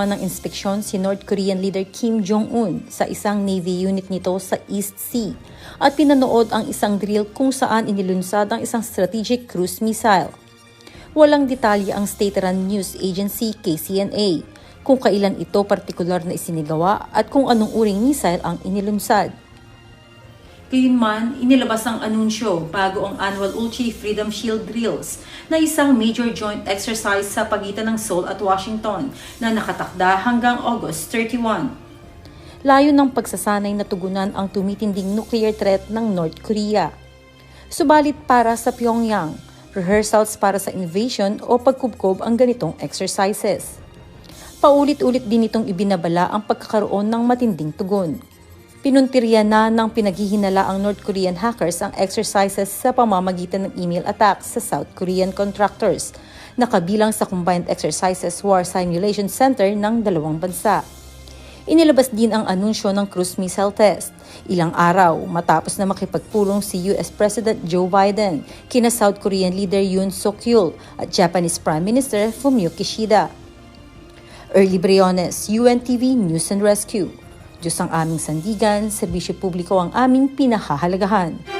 ng inspeksyon si North Korean leader Kim Jong-un sa isang Navy unit nito sa East Sea at pinanood ang isang drill kung saan inilunsad ang isang strategic cruise missile. Walang detalye ang state-run news agency KCNA kung kailan ito partikular na isinigawa at kung anong uring missile ang inilunsad. Gayunman, inilabas ang anunsyo bago ang annual Ulchi Freedom Shield Drills na isang major joint exercise sa pagitan ng Seoul at Washington na nakatakda hanggang August 31. Layo ng pagsasanay na tugunan ang tumitinding nuclear threat ng North Korea. Subalit para sa Pyongyang, rehearsals para sa invasion o pagkubkob ang ganitong exercises. Paulit-ulit din itong ibinabala ang pagkakaroon ng matinding tugon. Pinuntirya na ng pinaghihinala ang North Korean hackers ang exercises sa pamamagitan ng email attacks sa South Korean contractors, na kabilang sa Combined Exercises War Simulation Center ng dalawang bansa. Inilabas din ang anunsyo ng cruise missile test, ilang araw matapos na makipagpulong si US President Joe Biden kina South Korean leader Yoon Suk-yeol at Japanese Prime Minister Fumio Kishida. Early Briones, UNTV News and Rescue. Diyos ang aming sandigan, serbisyo publiko ang aming pinahahalagahan.